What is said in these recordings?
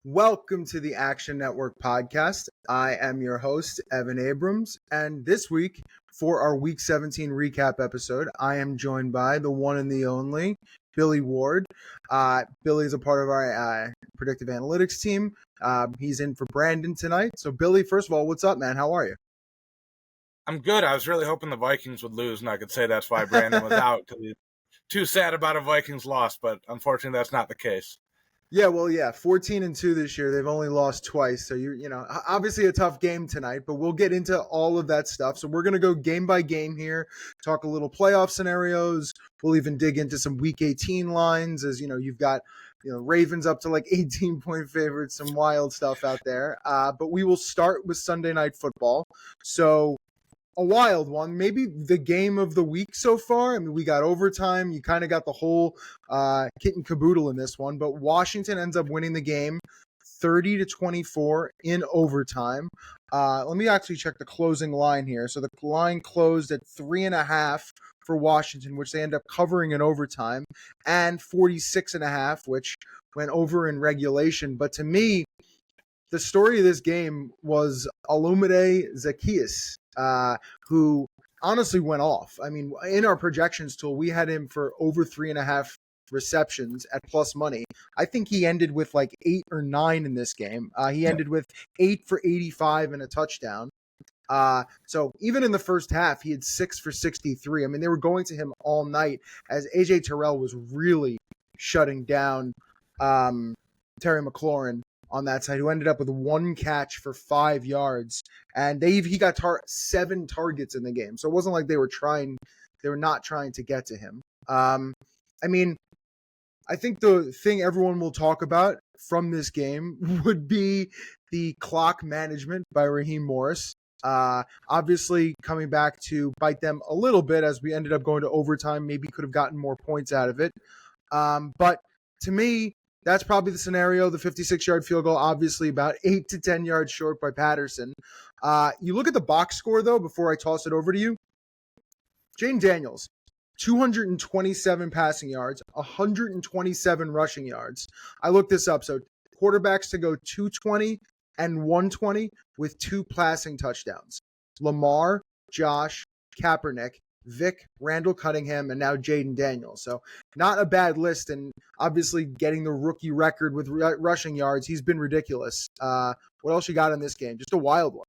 Welcome to the Action Network podcast. I am your host, Evan Abrams, and this week, for our Week 17 recap episode, I am joined by the one and the only Billy Ward. Billy is a part of our predictive analytics team. He's in for Brandon tonight. So, Billy, first of all, what's up, man? How are you? I'm good. I was really hoping the Vikings would lose, and I could say that's why Brandon was out, because he's too sad about a Vikings loss, but unfortunately that's not the case. Yeah, 14-2 this year. They've only lost twice. So, obviously a tough game tonight, but we'll get into all of that stuff. So we're going to go game by game here, talk a little playoff scenarios. We'll even dig into some Week 18 lines as, you've got, Ravens up to like 18-point favorites, some wild stuff out there. But we will start with Sunday Night Football. So a wild one, maybe the game of the week so far. I mean, we got overtime. You kind of got the whole kit and caboodle in this one, but Washington ends up winning the game 30-24 in overtime. Let me actually check the closing line here. So the line closed at 3.5 for Washington, which they end up covering in overtime, and 46.5, which went over in regulation. But to me, the story of this game was Olumide Zaccheaus, who honestly went off. I mean, in our projections tool, we had him for over 3.5 receptions at plus money. I think he ended with like 8 or 9 in this game. He ended with 8 for 85 and a touchdown. So even in the first half, he had 6 for 63. I mean, they were going to him all night as AJ Terrell was really shutting down Terry McLaurin on that side, who ended up with 1 catch for 5 yards, and he got 7 targets in the game. So it wasn't like they were not trying to get to him. I mean, I think the thing everyone will talk about from this game would be the clock management by Raheem Morris. Obviously coming back to bite them a little bit as we ended up going to overtime, maybe could have gotten more points out of it. But to me, that's probably the scenario. The 56-yard field goal, obviously about 8 to 10 yards short by Patterson. You look at the box score, though, before I toss it over to you. Jayden Daniels, 227 passing yards, 127 rushing yards. I looked this up. So quarterbacks to go 220 and 120 with 2 passing touchdowns. Lamar, Josh, Kaepernick, Vic, Randall Cunningham, and now Jayden Daniels. So not a bad list, and obviously getting the rookie record with rushing yards. He's been ridiculous. What else you got in this game? Just a wild one.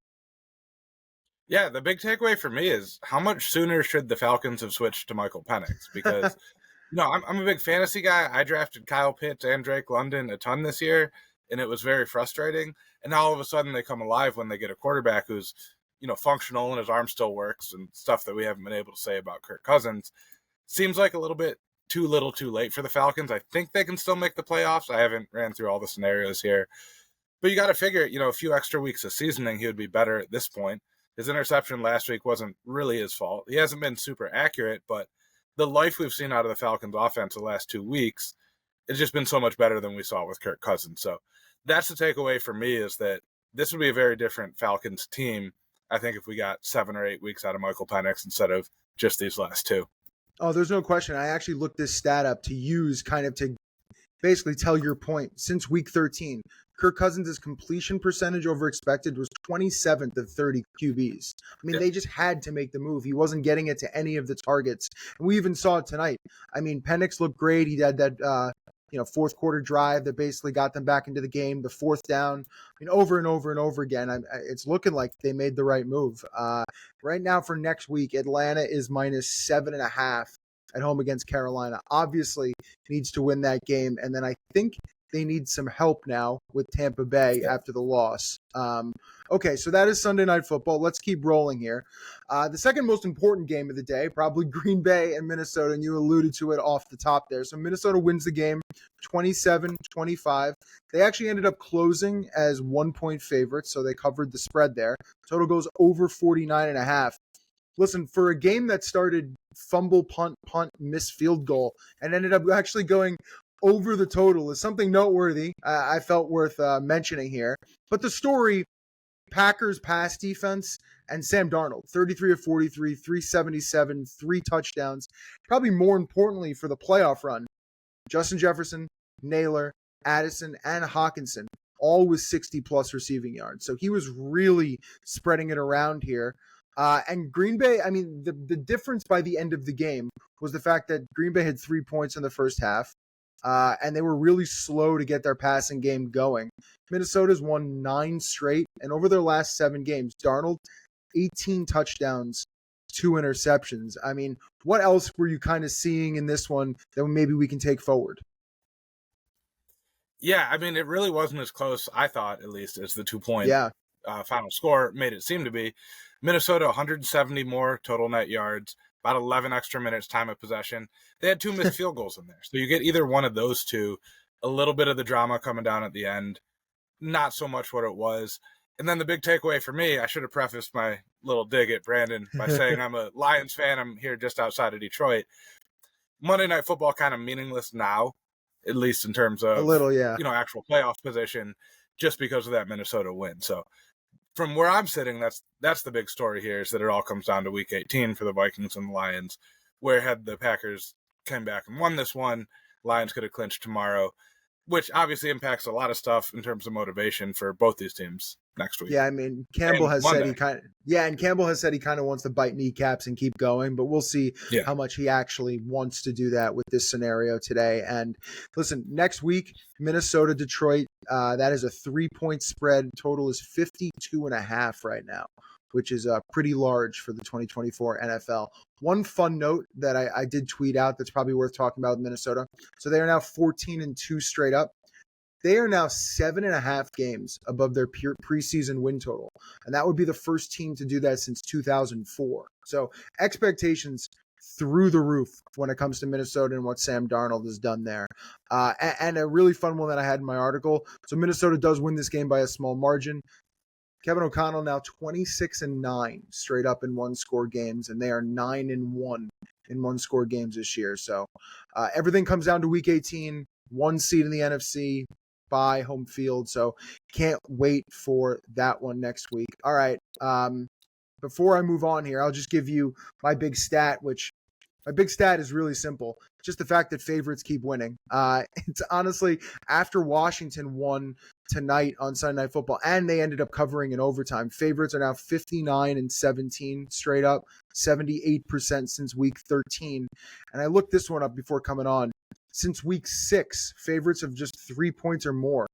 Yeah, the big takeaway for me is how much sooner should the Falcons have switched to Michael Penix? Because, I'm a big fantasy guy. I drafted Kyle Pitts and Drake London a ton this year, and it was very frustrating. And now all of a sudden they come alive when they get a quarterback who's functional and his arm still works and stuff that we haven't been able to say about Kirk Cousins. Seems like a little bit too little too late for the Falcons. I think they can still make the playoffs. I haven't ran through all the scenarios here. But you got to figure, a few extra weeks of seasoning, he would be better at this point. His interception last week wasn't really his fault. He hasn't been super accurate, but the life we've seen out of the Falcons offense the last 2 weeks, it's just been so much better than we saw with Kirk Cousins. So that's the takeaway for me, is that this would be a very different Falcons team, I think, if we got 7 or 8 weeks out of Michael Penix instead of just these last 2. Oh, there's no question. I actually looked this stat up to use kind of to basically tell your point. Since week 13, Kirk Cousins' completion percentage over expected was 27th of 30 QBs. I mean, They just had to make the move. He wasn't getting it to any of the targets. And we even saw it tonight. I mean, Penix looked great. He had that fourth quarter drive that basically got them back into the game, the 4th down, over and over and over again. It's looking like they made the right move. Right now for next week, Atlanta is minus 7.5 at home against Carolina. Obviously needs to win that game. And then I think they need some help now with Tampa Bay after the loss. Okay, so that is Sunday Night Football. Let's keep rolling here. The second most important game of the day, probably Green Bay and Minnesota, and you alluded to it off the top there. So Minnesota wins the game 27-25. They actually ended up closing as 1-point favorites, so they covered the spread there. Total goes over 49.5. Listen, for a game that started fumble, punt, miss field goal, and ended up actually going over the total is something noteworthy. I felt worth mentioning here. But the story, Packers pass defense and Sam Darnold, 33 of 43, 377, 3 touchdowns. Probably more importantly for the playoff run, Justin Jefferson, Naylor, Addison, and Hawkinson all with 60-plus receiving yards. So he was really spreading it around here. And Green Bay, I mean, the difference by the end of the game was the fact that Green Bay had 3 points in the first half, and they were really slow to get their passing game going. Minnesota's won 9 straight, and over their last 7 games, Darnold, 18 touchdowns, 2 interceptions. I mean, what else were you kind of seeing in this one that maybe we can take forward? Yeah, I mean, it really wasn't as close, I thought, at least, as the 2-point final score made it seem to be. Minnesota, 170 more total net yards, about 11 extra minutes time of possession. They had 2 missed field goals in there. So you get either one of those two, a little bit of the drama coming down at the end, not so much what it was. And then the big takeaway for me, I should have prefaced my little dig at Brandon by saying I'm a Lions fan. I'm here just outside of Detroit. Monday Night Football kind of meaningless now, at least in terms of actual playoff position, just because of that Minnesota win. So from where I'm sitting, that's the big story here, is that it all comes down to Week 18 for the Vikings and the Lions, where had the Packers came back and won this one, Lions could have clinched tomorrow, which obviously impacts a lot of stuff in terms of motivation for both these teams next week. Yeah, I mean, Campbell has said he kind of wants to bite kneecaps and keep going, but we'll see how much he actually wants to do that with this scenario today. And listen, next week, Minnesota, Detroit, that is a 3-point spread. Total is 52.5 right now, which is pretty large for the 2024 NFL. One fun note that I did tweet out that's probably worth talking about with Minnesota. So they are now 14-2 straight up. They are now 7.5 games above their preseason win total. And that would be the first team to do that since 2004. So expectations through the roof when it comes to Minnesota and what Sam Darnold has done there. And a really fun one that I had in my article. So Minnesota does win this game by a small margin. Kevin O'Connell now 26-9 straight up in one-score games, and they are 9-1 in one-score games this year. So everything comes down to Week 18, 1 seed in the NFC, bye, home field. So can't wait for that one next week. All right. Before I move on here, I'll just give you my big stat, which my big stat is really simple. Just the fact that favorites keep winning. It's honestly, after Washington won tonight on Sunday Night Football, and they ended up covering in overtime, favorites are now 59-17 straight up, 78% since week 13. And I looked this one up before coming on. Since week 6, favorites of just 3 points or more,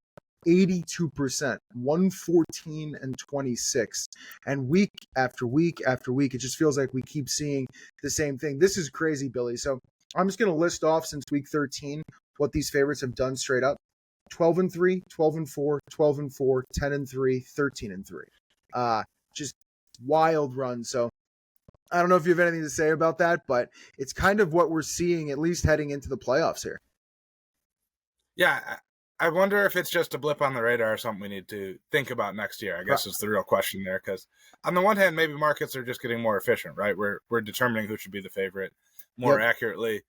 82%, 114-26. And week after week after week, it just feels like we keep seeing the same thing. This is crazy, Billy. So I'm just going to list off since week 13 what these favorites have done straight up. 12-3, 12-4, 12-4, 10-3, 13-3. Just wild run. So I don't know if you have anything to say about that, but it's kind of what we're seeing, at least heading into the playoffs here. Yeah, I wonder if it's just a blip on the radar or something we need to think about next year, I guess is the real question there. Because on the one hand, maybe markets are just getting more efficient, right? We're determining who should be the favorite more accurately.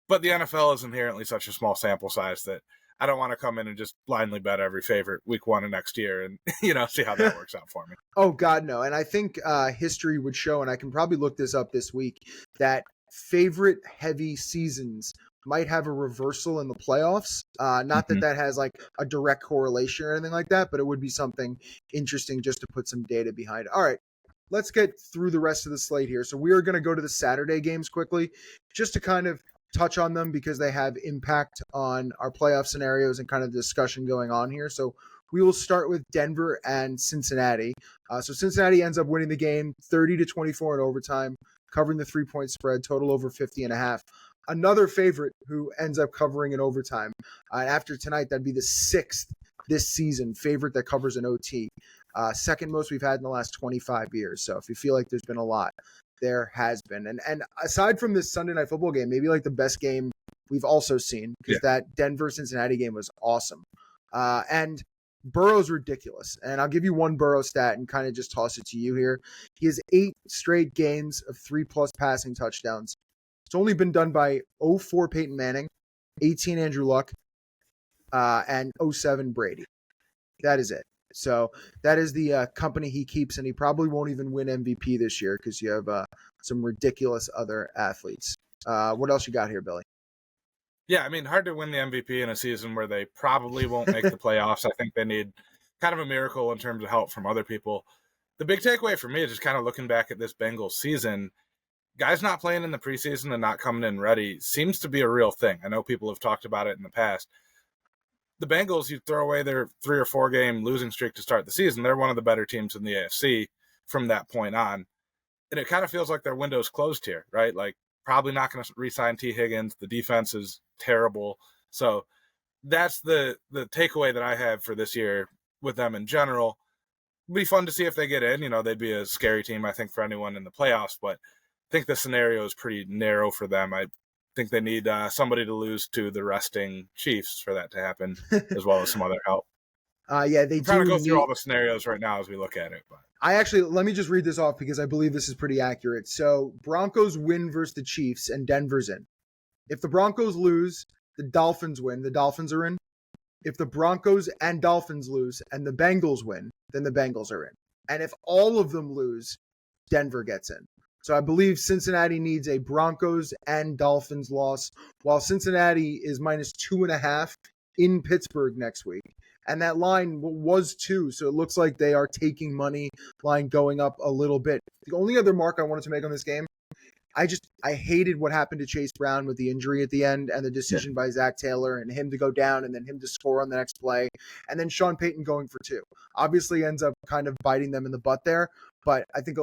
But the NFL is inherently such a small sample size that I don't want to come in and just blindly bet every favorite week 1 of next year and, see how that works out for me. Oh, God, no. And I think history would show, and I can probably look this up this week, that favorite-heavy seasons might have a reversal in the playoffs. Not that has like a direct correlation or anything like that, but it would be something interesting just to put some data behind it. All right, let's get through the rest of the slate here. So we are going to go to the Saturday games quickly, just to kind of touch on them because they have impact on our playoff scenarios and kind of discussion going on here. So we will start with Denver and Cincinnati. So Cincinnati ends up winning the game 30-24 in overtime, covering the 3-point spread, total over 50.5. Another favorite who ends up covering in overtime. After tonight, that'd be the 6th this season favorite that covers an OT. Second most we've had in the last 25 years. So if you feel like there's been a lot, there has been. And aside from this Sunday Night Football game, maybe like the best game we've also seen, because that Denver-Cincinnati game was awesome. And Burrow's ridiculous. And I'll give you one Burrow stat and kind of just toss it to you here. He has 8 straight games of 3+ passing touchdowns. It's only been done by 04 Peyton Manning, 18 Andrew Luck, and 07 Brady. That is it. So that is the company he keeps, and he probably won't even win MVP this year because you have some ridiculous other athletes. What else you got here, Billy? Yeah, I mean, hard to win the MVP in a season where they probably won't make the playoffs. I think they need kind of a miracle in terms of help from other people. The big takeaway for me is just kind of looking back at this Bengals season. Guys not playing in the preseason and not coming in ready seems to be a real thing. I know people have talked about it in the past. The Bengals, you throw away their 3 or 4 game losing streak to start the season, they're one of the better teams in the AFC from that point on. And it kind of feels like their window's closed here, right? Like, probably not going to re-sign T. Higgins. The defense is terrible. So that's the takeaway that I have for this year with them in general. It'd be fun to see if they get in. You know, they'd be a scary team, I think, for anyone in the playoffs, but I think the scenario is pretty narrow for them. I think they need somebody to lose to the resting Chiefs for that to happen, as well as some other help. Yeah, they I'm trying to do go through all the scenarios right now as we look at it. But let me just read this off because I believe this is pretty accurate. So Broncos win versus the Chiefs and Denver's in. If the Broncos lose, the Dolphins win. The Dolphins are in. If the Broncos and Dolphins lose and the Bengals win, then the Bengals are in. And if all of them lose, Denver gets in. So I believe Cincinnati needs a Broncos and Dolphins loss, while Cincinnati is -2.5 in Pittsburgh next week. And that line was 2, so it looks like they are taking money, line going up a little bit. The only other mark I wanted to make on this game, I hated what happened to Chase Brown with the injury at the end and the decision by Zach Taylor and him to go down and then him to score on the next play. And then Sean Payton going for 2. Obviously ends up kind of biting them in the butt there. But I think,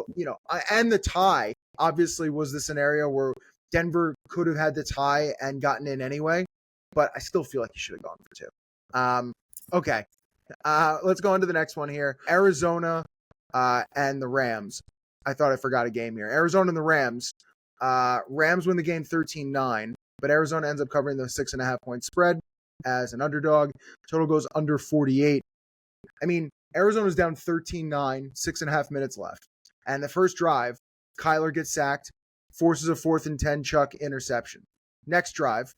and the tie obviously was the scenario where Denver could have had the tie and gotten in anyway. But I still feel like he should have gone for 2. Okay. Let's go on to the next one here. Arizona and the Rams. I thought I forgot a game here. Arizona and the Rams. Rams win the game 13-9, but Arizona ends up covering the 6.5 point spread as an underdog. Total goes under 48. I mean, Arizona's down 13-9, 6.5 minutes left. And the first drive, Kyler gets sacked, forces a 4th and 10 Chuck interception. Next drive,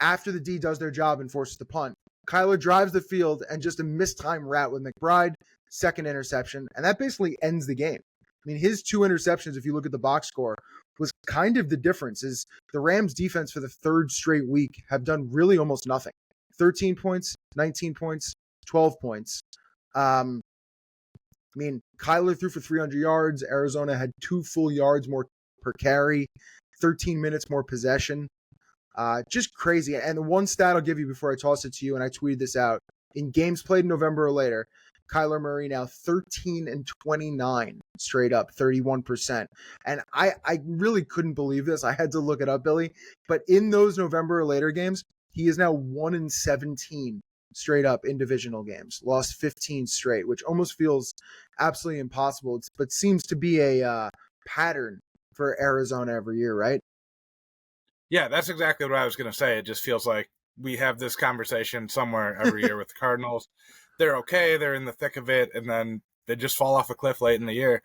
after the D does their job and forces the punt, Kyler drives the field and just a mistimed route with McBride, second interception, and that basically ends the game. I mean, his 2 interceptions, if you look at the box score, was kind of the difference. Is the Rams defense for the 3rd straight week have done really almost nothing. 13 points, 19 points, 12 points. I mean, Kyler threw for 300 yards. Arizona had 2 full yards more per carry, 13 minutes more possession. Just crazy. And the one stat I'll give you before I toss it to you, and I tweeted this out, in games played in November or later, Kyler Murray now 13-29 straight up, 31%. And I really couldn't believe this. I had to look it up, Billy. But in those November or later games, he is now 1-17 straight up in divisional games. Lost 15 straight, which almost feels absolutely impossible. But seems to be a pattern for Arizona every year, right? yeah, that's exactly what I was going to say. It just feels like we have this conversation somewhere every year with the Cardinals. They're okay. They're in the thick of it. And then they just fall off a cliff late in the year.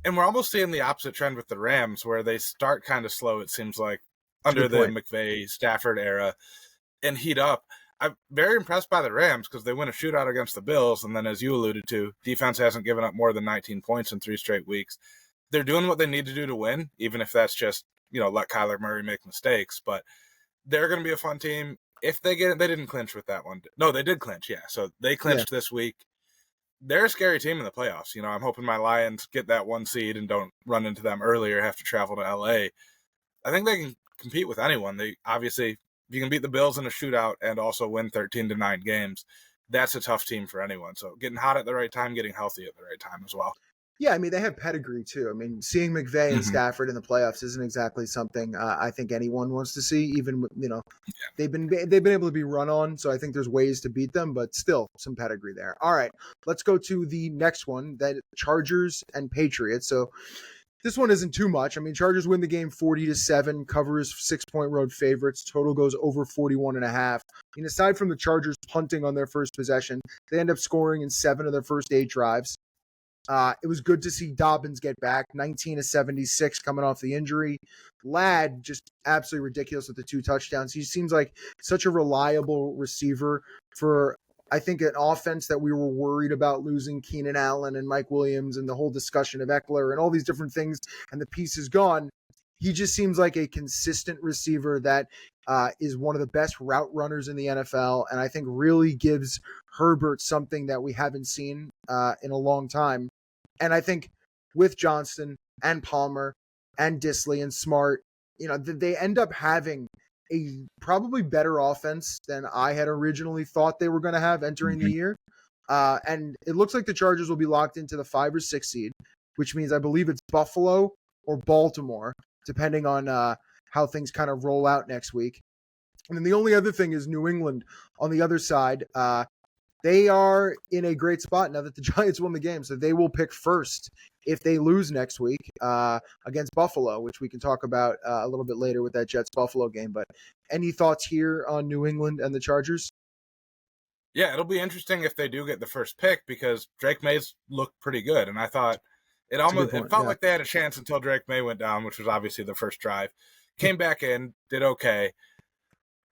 And we're almost seeing the opposite trend with the Rams, where they start kind of slow, it seems like, under the McVay Stafford era and heat up. I'm very impressed by the Rams because they win a shootout against the Bills. And then, as you alluded to, defense hasn't given up more than 19 points in 3 straight weeks. They're doing what they need to do to win, even if that's just, let Kyler Murray make mistakes. But they're going to be a fun team. If they get it, they didn't clinch with that one. No, they did clinch, yeah. So they clinched this week. They're a scary team in the playoffs. I'm hoping my Lions get that 1 seed and don't run into them earlier, have to travel to LA. I think they can compete with anyone. They obviously, if you can beat the Bills in a shootout and also win 13-9 games, that's a tough team for anyone. So getting hot at the right time, getting healthy at the right time as well. Yeah, I mean, they have pedigree, too. I mean, seeing McVay and Stafford in the playoffs isn't exactly something I think anyone wants to see, even, they've been able to be run on, so I think there's ways to beat them, but still some pedigree there. All right, let's go to the next one, that Chargers and Patriots. So this one isn't too much. I mean, Chargers win the game 40-7, covers 6-point road favorites. Total goes over 41.5. I mean, aside from the Chargers punting on their first possession, they end up scoring in 7 of their first 8 drives. It was good to see Dobbins get back, 19-76 coming off the injury. Ladd just absolutely ridiculous with the 2 touchdowns. He seems like such a reliable receiver for, I think, an offense that we were worried about losing Keenan Allen and Mike Williams and the whole discussion of Eckler and all these different things, and the piece is gone. he just seems like a consistent receiver that is one of the best route runners in the NFL, and I think really gives Herbert something that we haven't seen in a long time. And I think with Johnston and Palmer and Disley and Smart, they end up having a probably better offense than I had originally thought they were going to have entering the year. And it looks like the Chargers will be locked into the 5 or 6 seed, which means I believe it's Buffalo or Baltimore, depending on how things kind of roll out next week. And then the only other thing is New England on the other side. They are in a great spot now that the Giants won the game, so they will pick first if they lose next week against Buffalo, which we can talk about a little bit later with that Jets-Buffalo game. But any thoughts here on New England and the Chargers? Yeah, it'll be interesting if they do get the first pick because Drake May's looked pretty good, and I thought it felt like they had a chance until Drake May went down, which was obviously the first drive. Came back in, did okay.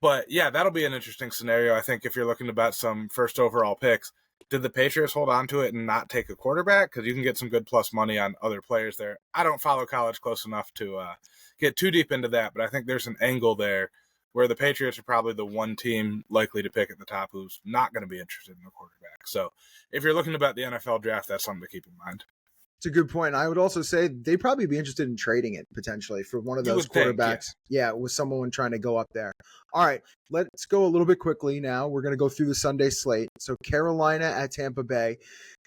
But yeah, that'll be an interesting scenario. I think if you're looking to bet some first overall picks, did the Patriots hold on to it and not take a quarterback? Because you can get some good plus money on other players there. I don't follow college close enough to get too deep into that, but I think there's an angle there where the Patriots are probably the one team likely to pick at the top who's not going to be interested in a quarterback. So if you're looking to bet the NFL draft, that's something to keep in mind. It's a good point. I would also say they'd probably be interested in trading it potentially for one of those quarterbacks. Yeah, with someone trying to go up there. All right, let's go a little bit quickly now. We're going to go through the Sunday slate. So Carolina at Tampa Bay.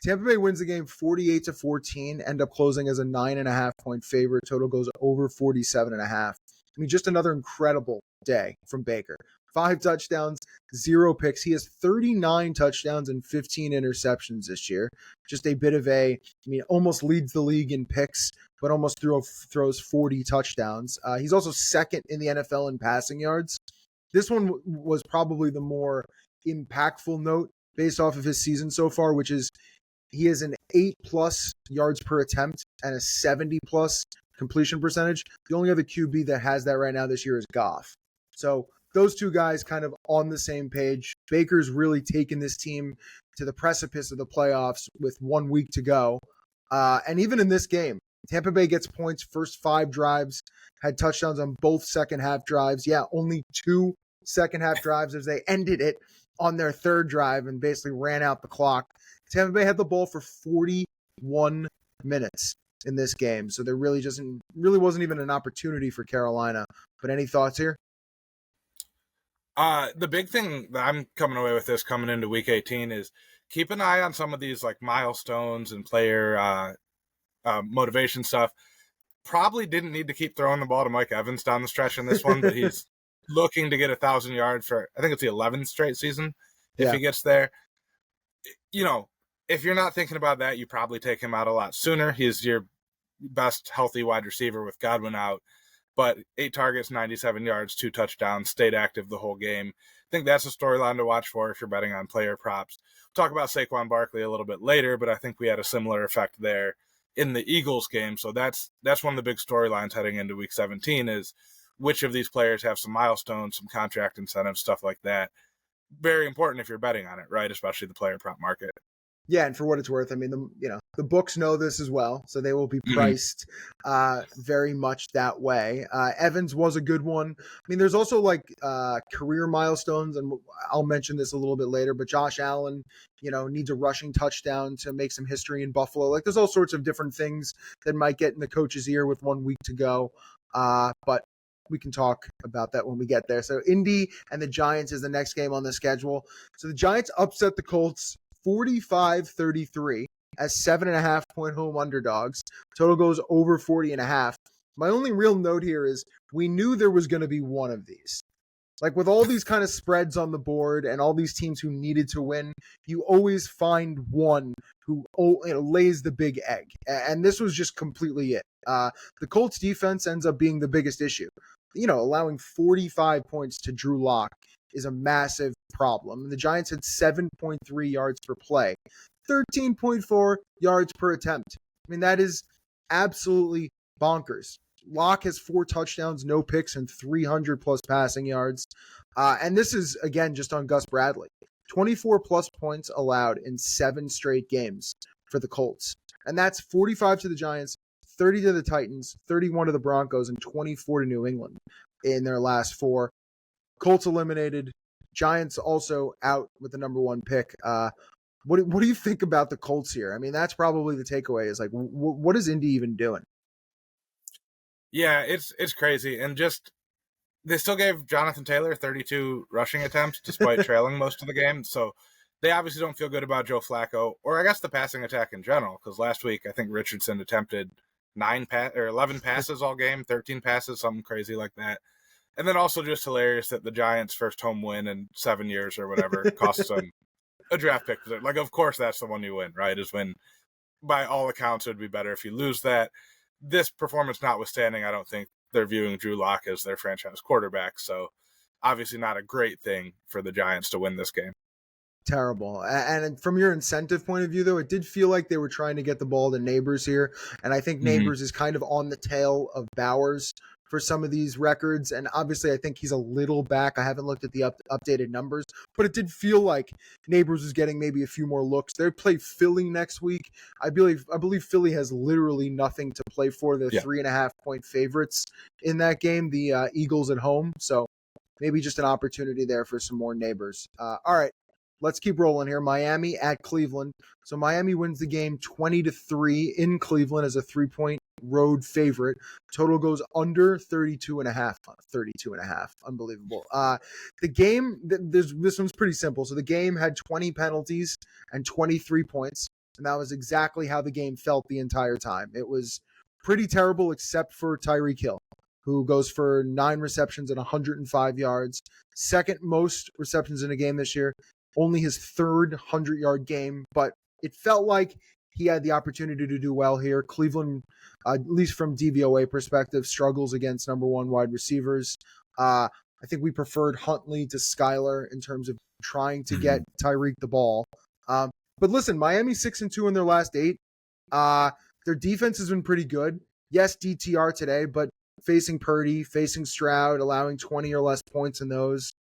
Tampa Bay wins the game 48-14, end up closing as a 9.5-point favorite. Total goes over 47.5. I mean, just another incredible day from Baker. 5 touchdowns, 0 picks. He has 39 touchdowns and 15 interceptions this year. Just a bit of almost leads the league in picks, but almost throws 40 touchdowns. He's also second in the NFL in passing yards. This one was probably the more impactful note based off of his season so far, which is he has an 8+ yards per attempt and a 70+ completion percentage. The only other QB that has that right now this year is Goff. So those two guys kind of on the same page. Baker's really taken this team to the precipice of the playoffs with 1 week to go. And even in this game, Tampa Bay gets points first 5 drives, had touchdowns on both second half drives. Yeah, only 2 second half drives as they ended it on their third drive and basically ran out the clock. Tampa Bay had the ball for 41 minutes in this game. So there really wasn't even an opportunity for Carolina. But any thoughts here? The big thing that I'm coming away with this coming into week 18 is keep an eye on some of these like milestones and player motivation stuff. Probably didn't need to keep throwing the ball to Mike Evans down the stretch in this one, but he's looking to get 1,000 yards for, I think it's the 11th straight season if he gets there. If you're not thinking about that, you probably take him out a lot sooner. He's your best healthy wide receiver with Godwin out. But 8 targets, 97 yards, 2 touchdowns, stayed active the whole game. I think that's a storyline to watch for if you're betting on player props. We'll talk about Saquon Barkley a little bit later, but I think we had a similar effect there in the Eagles game. So that's one of the big storylines heading into week 17 is which of these players have some milestones, some contract incentives, stuff like that. Very important if you're betting on it, right? Especially the player prop market. Yeah, and for what it's worth, I mean, the books know this as well, so they will be priced very much that way. Evans was a good one. I mean, there's also career milestones, and I'll mention this a little bit later, but Josh Allen, needs a rushing touchdown to make some history in Buffalo. Like, there's all sorts of different things that might get in the coach's ear with 1 week to go, but we can talk about that when we get there. So Indy and the Giants is the next game on the schedule. So the Giants upset the Colts 45-33 as 7.5-point home underdogs. Total goes over 40.5. My only real note here is we knew there was going to be one of these. Like with all these kind of spreads on the board and all these teams who needed to win, you always find one who lays the big egg. And this was just completely it. The Colts defense ends up being the biggest issue. Allowing 45 points to Drew Lock is a massive problem. The Giants had 7.3 yards per play, 13.4 yards per attempt. I mean, that is absolutely bonkers. Locke has 4 touchdowns, no picks, and 300+ passing yards. And this is, again, just on Gus Bradley. 24+ points allowed in 7 straight games for the Colts. And that's 45 to the Giants, 30 to the Titans, 31 to the Broncos, and 24 to New England in their last 4. Colts eliminated. Giants also out with the number 1 pick. What do you think about the Colts here? I mean, that's probably the takeaway is like, what is Indy even doing? Yeah, it's crazy. And just, they still gave Jonathan Taylor 32 rushing attempts despite trailing most of the game. So they obviously don't feel good about Joe Flacco, or I guess the passing attack in general, because last week I think Richardson attempted 11 passes all game, 13 passes, something crazy like that. And then also just hilarious that the Giants' first home win in 7 years or whatever costs them a draft pick. Like, of course, that's the one you win, right? Is when, by all accounts, it would be better if you lose that. This performance notwithstanding, I don't think they're viewing Drew Lock as their franchise quarterback. So obviously not a great thing for the Giants to win this game. Terrible. And from your incentive point of view, though, it did feel like they were trying to get the ball to Neighbors here. And I think Neighbors is kind of on the tail of Bowers for some of these records. And obviously, I think he's a little back. I haven't looked at the updated numbers, but it did feel like Neighbors was getting maybe a few more looks. They play Philly next week. I believe Philly has literally nothing to play for. They're 3.5-point favorites in that game, the Eagles at home. So maybe just an opportunity there for some more Neighbors. All right. Let's keep rolling here. Miami at Cleveland. So Miami wins the game 20-3 in Cleveland as a 3-point road favorite. Total goes under 32.5. 32.5. Unbelievable. The game, this one's pretty simple. So the game had 20 penalties and 23 points. And that was exactly how the game felt the entire time. It was pretty terrible except for Tyreek Hill, who goes for 9 receptions and 105 yards. Second most receptions in a game this year. Only his third 100-yard game, but it felt like he had the opportunity to do well here. Cleveland, at least from DVOA perspective, struggles against number 1 wide receivers. I think we preferred Huntley to Skyler in terms of trying to get Tyreek the ball. But listen, Miami 6-2 in their last 8. Their defense has been pretty good. Yes, DTR today, but facing Purdy, facing Stroud, allowing 20 or less points in those.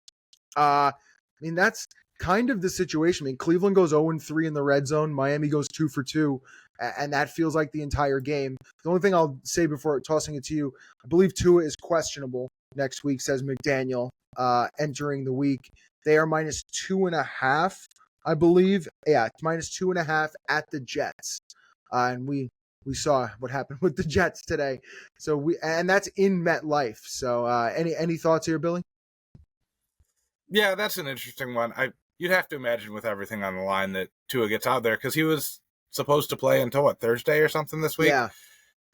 I mean, that's kind of the situation. I mean, Cleveland goes 0-3 in the red zone. Miami goes 2 for 2, and that feels like the entire game. The only thing I'll say before tossing it to you, I believe Tua is questionable next week, says McDaniel, entering the week. They are -2.5, I believe. Yeah, -2.5 at the Jets. And we saw what happened with the Jets today. And that's in MetLife. So any thoughts here, Billy? Yeah, that's an interesting one. You'd have to imagine with everything on the line that Tua gets out there because he was supposed to play until Thursday or something this week. Yeah.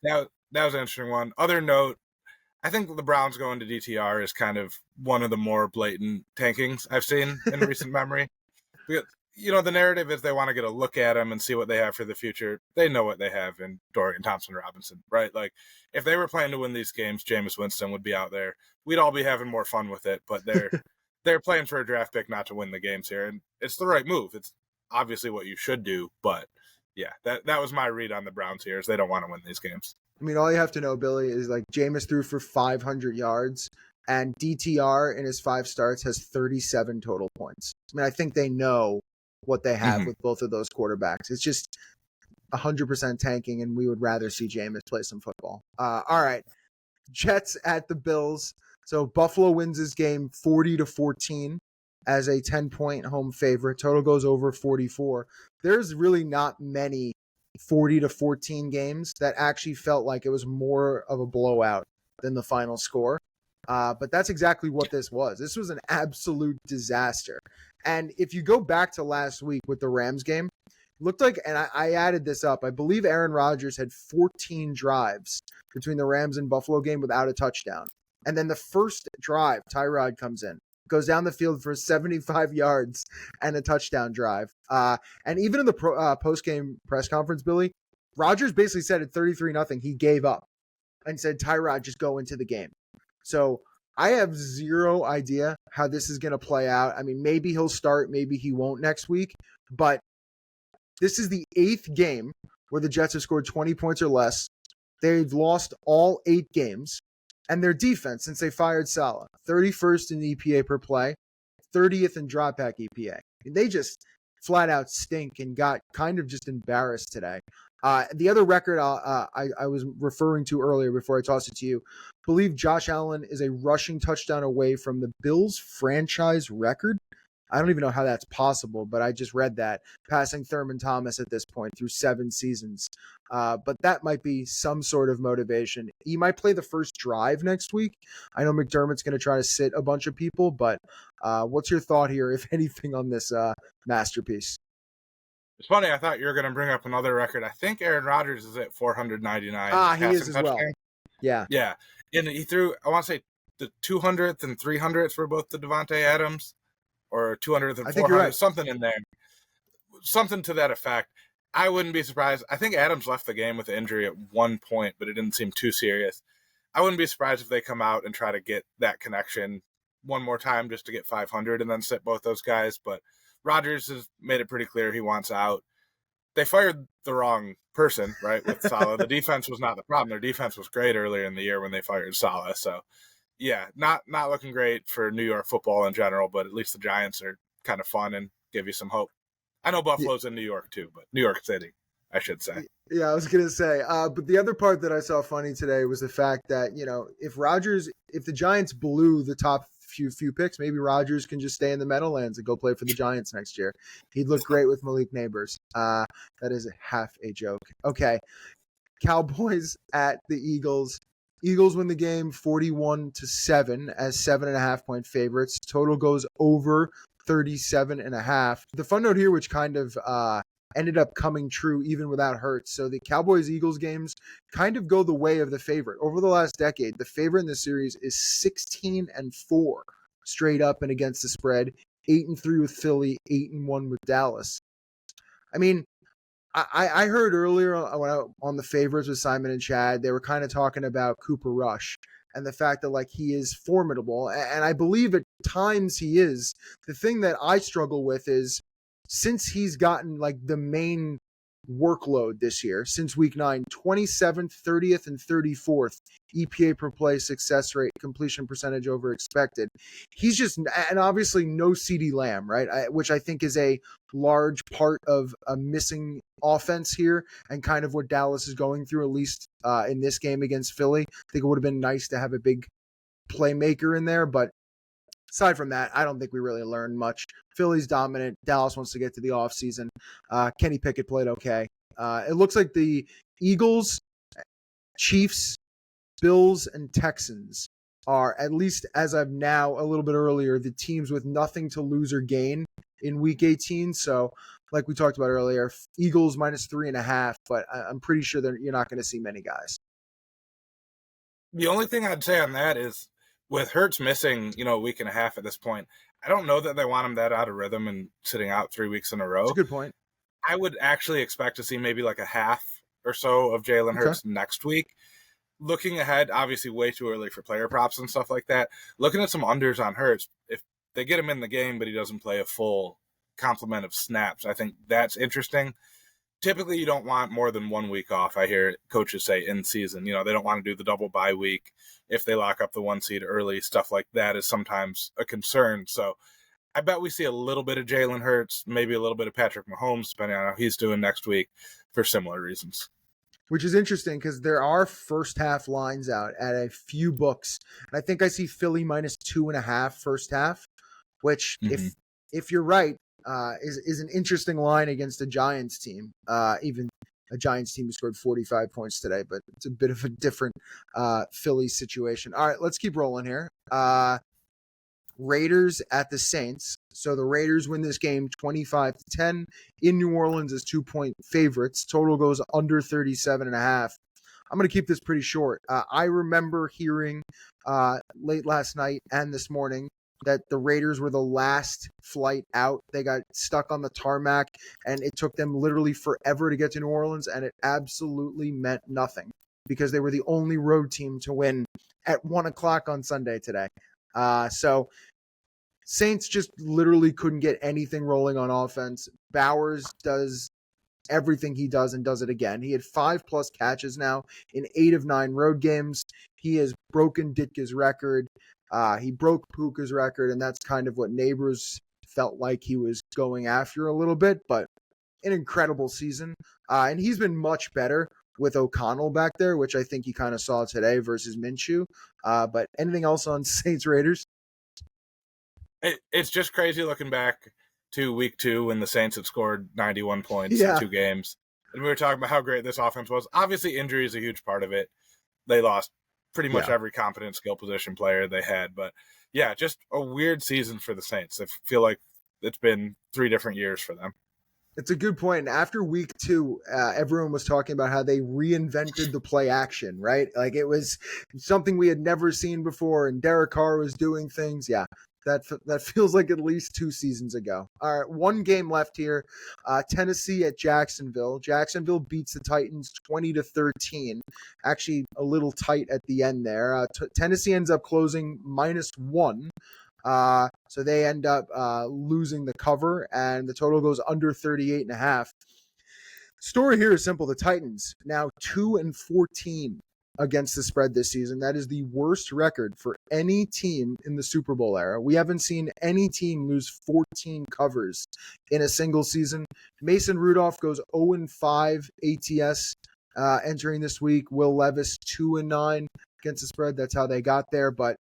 That was an interesting one. Other note, I think the Browns going to DTR is kind of one of the more blatant tankings I've seen in recent memory. Because, the narrative is they want to get a look at him and see what they have for the future. They know what they have in Dorian Thompson-Robinson, right? Like, if they were planning to win these games, Jameis Winston would be out there. We'd all be having more fun with it, but they're playing for a draft pick not to win the games here, and it's the right move. It's obviously what you should do, but yeah, that was my read on the Browns here is they don't want to win these games. I mean, all you have to know, Billy, is like Jameis threw for 500 yards, and DTR in his 5 starts has 37 total points. I mean, I think they know what they have with both of those quarterbacks. It's just 100% tanking, and we would rather see Jameis play some football. All right, Jets at the Bills. So Buffalo wins this game 40-14 as a 10-point home favorite. Total goes over 44. There's really not many 40-14 games that actually felt like it was more of a blowout than the final score. But that's exactly what this was. This was an absolute disaster. And if you go back to last week with the Rams game, it looked like, and I added this up, I believe Aaron Rodgers had 14 drives between the Rams and Buffalo game without a touchdown. And then the first drive, Tyrod comes in, goes down the field for 75 yards and a touchdown drive. And even in the post-game press conference, Billy, Rodgers basically said at 33-0, he gave up and said, Tyrod, just go into the game. So I have zero idea how this is going to play out. I mean, maybe he'll start, maybe he won't next week. But this is the 8th game where the Jets have scored 20 points or less. They've lost all 8 games. And their defense, since they fired Saleh, 31st in EPA per play, 30th in dropback EPA. They just flat out stink and got kind of just embarrassed today. The other record I was referring to earlier before I toss it to you, I believe Josh Allen is a rushing touchdown away from the Bills franchise record. I don't even know how that's possible, but I just read that, passing Thurman Thomas at this point through 7 seasons. But that might be some sort of motivation. He might play the first drive next week. I know McDermott's going to try to sit a bunch of people, but what's your thought here, if anything, on this masterpiece? It's funny. I thought you were going to bring up another record. I think Aaron Rodgers is at 499. He is as well. Yeah. Yeah. And he threw, I want to say, the 200th and 300th were both to Devontae Adams, or 200th and 400th, right. Something in there. Something to that effect. I wouldn't be surprised. I think Adams left the game with an injury at one point, but it didn't seem too serious. I wouldn't be surprised if they come out and try to get that connection one more time just to get 500 and then sit both those guys. But Rodgers has made it pretty clear he wants out. They fired the wrong person, right, with Saleh. The defense was not the problem. Their defense was great earlier in the year when they fired Saleh. So, yeah, not looking great for New York football in general, but at least the Giants are kind of fun and give you some hope. I know Buffalo's in New York too, but New York City, I should say. Yeah, I was going to say. But the other part that I saw funny today was the fact that, if the Giants blew the top few picks, maybe Rodgers can just stay in the Meadowlands and go play for the Giants next year. He'd look great with Malik Neighbors. That is half a joke. Okay. Cowboys at the Eagles. Eagles win the game 41-7 as 7.5 point favorites. Total goes over 37.5. The fun note here, which kind of ended up coming true even without Hurts. So the Cowboys-Eagles games kind of go the way of the favorite. Over the last decade, the favorite in the series is 16-4 straight up and against the spread. 8-3 with Philly, 8-1 with Dallas. I mean, I heard earlier on the favorites with Simon and Chad, they were kind of talking about Cooper Rush and the fact that he is formidable. And I believe at times he is. The thing that I struggle with is since he's gotten the main workload this year, since week 9, 27th, 30th, and 34th EPA per play success rate, completion percentage over expected. He's just, and obviously no CeeDee Lamb, right? Which I think is a large part of a missing offense here and kind of what Dallas is going through, at least in this game against Philly. I think it would have been nice to have a big playmaker in there, but aside from that, I don't think we really learned much. Philly's dominant. Dallas wants to get to the offseason. Kenny Pickett played okay. It looks like the Eagles, Chiefs, Bills, and Texans are, at least as of now, a little bit earlier, the teams with nothing to lose or gain in Week 18. So, like we talked about earlier, Eagles -3.5, but I'm pretty sure that you're not going to see many guys. The only thing I'd say on that is, with Hurts missing, a week and a half at this point, I don't know that they want him that out of rhythm and sitting out 3 weeks in a row. That's a good point. I would actually expect to see maybe a half or so of Jalen Hurts next week. Looking ahead, obviously way too early for player props and stuff like that. Looking at some unders on Hurts, if they get him in the game but he doesn't play a full complement of snaps, I think that's interesting. Typically, you don't want more than 1 week off. I hear coaches say in season. They don't want to do the double bye week. If they lock up the 1 seed early, stuff like that is sometimes a concern. So I bet we see a little bit of Jalen Hurts, maybe a little bit of Patrick Mahomes, depending on how he's doing next week for similar reasons. Which is interesting because there are first half lines out at a few books. And I think I see Philly -2.5 first half, which if you're right, is an interesting line against a Giants team. Even a Giants team who scored 45 points today, but it's a bit of a different Philly situation. All right, let's keep rolling here. Raiders at the Saints. So the Raiders win this game 25-10 in New Orleans as 2-point favorites. Total goes under 37.5. I'm going to keep this pretty short. I remember hearing late last night and this morning that the Raiders were the last flight out. They got stuck on the tarmac, and it took them literally forever to get to New Orleans, and it absolutely meant nothing because they were the only road team to win at 1 o'clock on Sunday today. So Saints just literally couldn't get anything rolling on offense. Bowers does everything he does and does it again. He had 5+ catches now in 8 of 9 road games. He has broken Ditka's record. He broke Puka's record, and that's kind of what Neighbors felt like he was going after a little bit, but an incredible season. And he's been much better with O'Connell back there, which I think you kind of saw today versus Minshew. But anything else on Saints Raiders? It's just crazy looking back to week 2 when the Saints had scored 91 points in 2 games. And we were talking about how great this offense was. Obviously, injury is a huge part of it. They lost pretty much every competent skill position player they had. But, yeah, just a weird season for the Saints. I feel like it's been 3 different years for them. It's a good point. And after week 2, everyone was talking about how they reinvented the play action, right? Like it was something we had never seen before, and Derek Carr was doing things. Yeah, that feels like at least 2 seasons ago. All right, 1 game left here. Tennessee at Jacksonville. Jacksonville beats the Titans 20-13. Actually, a little tight at the end there. Tennessee ends up closing -1. So they end up losing the cover, and the total goes under 38.5. Story here is simple. The Titans now 2-14 against the spread this season. That is the worst record for any team in the Super Bowl era. We haven't seen any team lose 14 covers in a single season. Mason Rudolph goes 0-5 ATS entering this week. Will Levis 2-9 against the spread. That's how they got there. But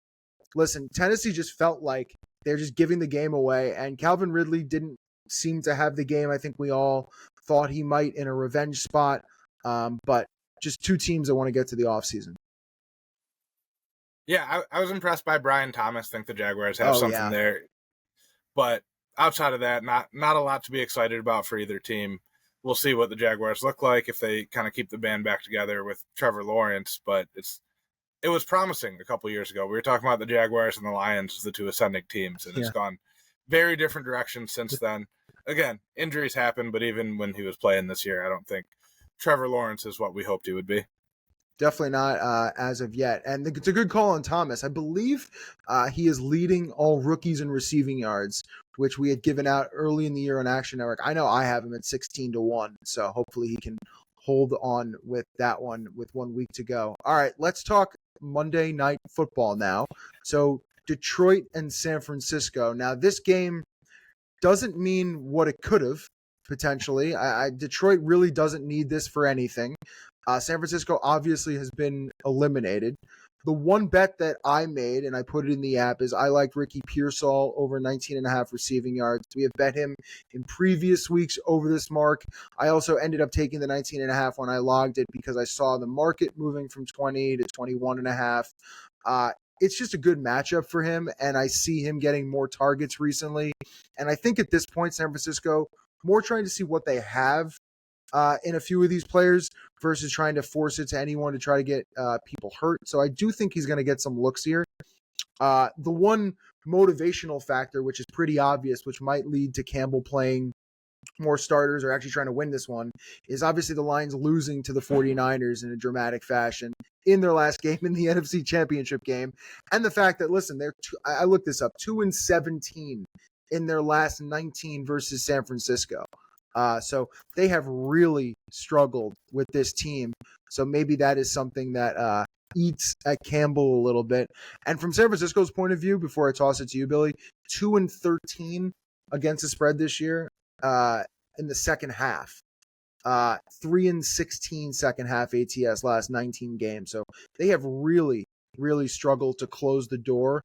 listen, Tennessee just felt like they're just giving the game away, and Calvin Ridley didn't seem to have the game I think we all thought he might in a revenge spot. But just 2 teams that want to get to the offseason. Yeah, I was impressed by Brian Thomas. I think the Jaguars have something there. But outside of that, not a lot to be excited about for either team. We'll see what the Jaguars look like if they kind of keep the band back together with Trevor Lawrence. But it was promising a couple years ago. We were talking about the Jaguars and the Lions as the 2 ascending teams, and it's gone very different directions since then. Again, injuries happen, but even when he was playing this year, I don't think Trevor Lawrence is what we hoped he would be. Definitely not as of yet. And it's a good call on Thomas. I believe he is leading all rookies in receiving yards, which we had given out early in the year on Action Network. I know I have him at 16-1, so hopefully he can hold on with that one with 1 week to go. All right, let's talk Monday Night Football now. So Detroit and San Francisco. Now, this game doesn't mean what it could have, potentially. Detroit really doesn't need this for anything. San Francisco obviously has been eliminated. The one bet that I made, and I put it in the app, is I liked Ricky Pearsall over 19.5 receiving yards. We have bet him in previous weeks over this mark. I also ended up taking the 19.5 when I logged it because I saw the market moving from 20 to 21.5. It's just a good matchup for him, and I see him getting more targets recently. And I think at this point, San Francisco, more trying to see what they have in a few of these players versus trying to force it to anyone to try to get people hurt. So I do think he's going to get some looks here. The one motivational factor, which is pretty obvious, which might lead to Campbell playing more starters or actually trying to win this one, is obviously the Lions losing to the 49ers in a dramatic fashion in their last game in the NFC Championship game. And the fact that, listen, I looked this up, 2-17 in their last 19 versus San Francisco. So they have really struggled with this team. So maybe that is something that eats at Campbell a little bit. And from San Francisco's point of view, before I toss it to you, Billy, 2-13 against the spread this year in the second half. 3-16 second half ATS last 19 games. So they have really, really struggled to close the door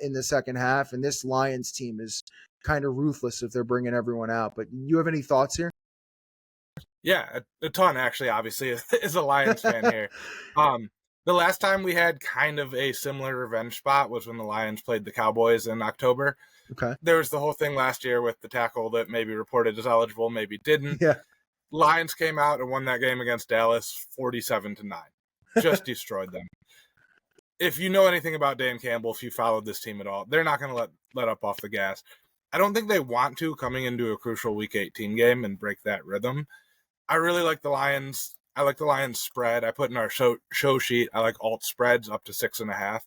in the second half. And this Lions team is kind of ruthless if they're bringing everyone out. But you have any thoughts here? Yeah, a ton, actually, obviously, as a Lions fan here. The last time we had kind of a similar revenge spot was when the Lions played the Cowboys in October. Okay. There was the whole thing last year with the tackle that maybe reported as eligible, maybe didn't. Yeah. Lions came out and won that game against Dallas 47-9. Just destroyed them. If you know anything about Dan Campbell, if you followed this team at all, they're not going to let up off the gas. I don't think they want to coming into a crucial Week 18 game and break that rhythm. I really like the Lions. I like the Lions spread. I put in our show sheet, I like alt spreads up to 6.5.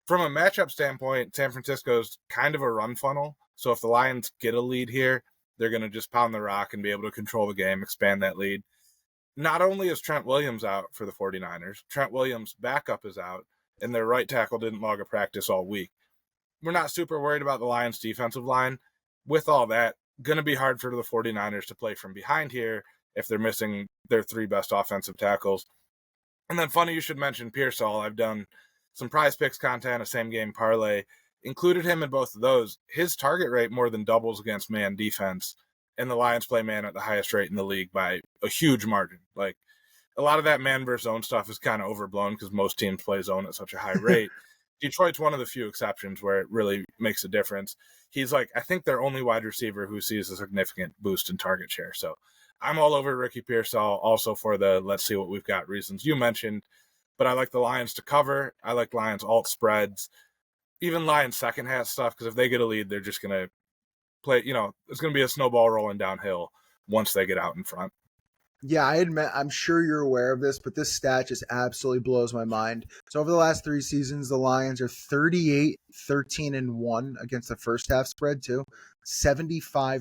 From a matchup standpoint, San Francisco's kind of a run funnel. So if the Lions get a lead here, they're going to just pound the rock and be able to control the game, expand that lead. Not only is Trent Williams out for the 49ers, Trent Williams' backup is out, and their right tackle didn't log a practice all week. We're not super worried about the Lions' defensive line. with all that, going to be hard for the 49ers to play from behind here if they're missing their 3 best offensive tackles. And then funny you should mention Pearsall. I've done some Prize Picks content, a same game parlay, included him in both of those. His target rate more than doubles against man defense, and the Lions play man at the highest rate in the league by a huge margin. Like, a lot of that man versus zone stuff is kind of overblown because most teams play zone at such a high rate. Detroit's one of the few exceptions where it really makes a difference. He's like, I think their only wide receiver who sees a significant boost in target share. So I'm all over Ricky Pearsall, also for the let's see what we've got reasons you mentioned. But I like the Lions to cover. I like Lions alt spreads, even Lions second half stuff, because if they get a lead, they're just going to play, it's going to be a snowball rolling downhill once they get out in front. Yeah, I admit, I'm sure you're aware of this, but this stat just absolutely blows my mind. So over the last 3 seasons, the Lions are 38, 13, and 1 against the first half spread too, 75%.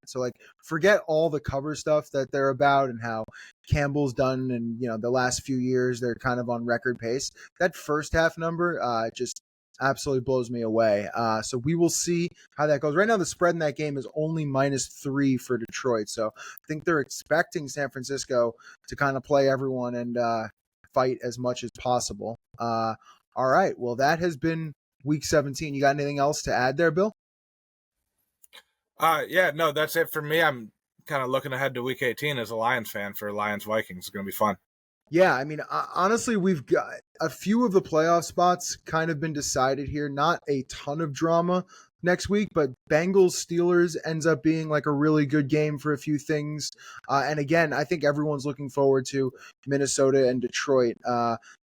So like, forget all the cover stuff that they're about and how Campbell's done, and the last few years they're kind of on record pace. That first half number just absolutely blows me away. So we will see how that goes. Right now, the spread in that game is only -3 for Detroit. So I think they're expecting San Francisco to kind of play everyone and fight as much as possible. All right. Well, that has been week 17. You got anything else to add there, Bill? Yeah, no, that's it for me. I'm kind of looking ahead to week 18 as a Lions fan for Lions Vikings. It's going to be fun. Yeah, I mean, honestly, we've got a few of the playoff spots kind of been decided here. Not a ton of drama next week, but Bengals Steelers ends up being like a really good game for a few things. And again, I think everyone's looking forward to Minnesota and Detroit.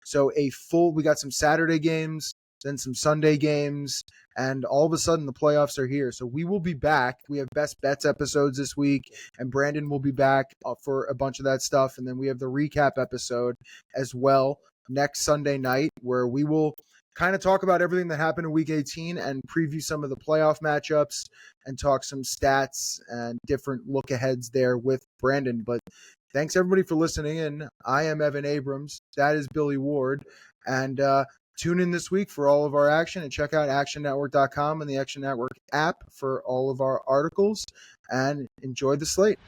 So we got some Saturday games, then some Sunday games, and all of a sudden the playoffs are here. So we will be back. We have best bets episodes this week, and Brandon will be back for a bunch of that stuff. And then we have the recap episode as well next Sunday night, where we will kind of talk about everything that happened in week 18 and preview some of the playoff matchups and talk some stats and different look aheads there with Brandon. But thanks everybody for listening in. I am Evan Abrams. That is Billy Ward. And tune in this week for all of our action, and check out actionnetwork.com and the Action Network app for all of our articles, and enjoy the slate.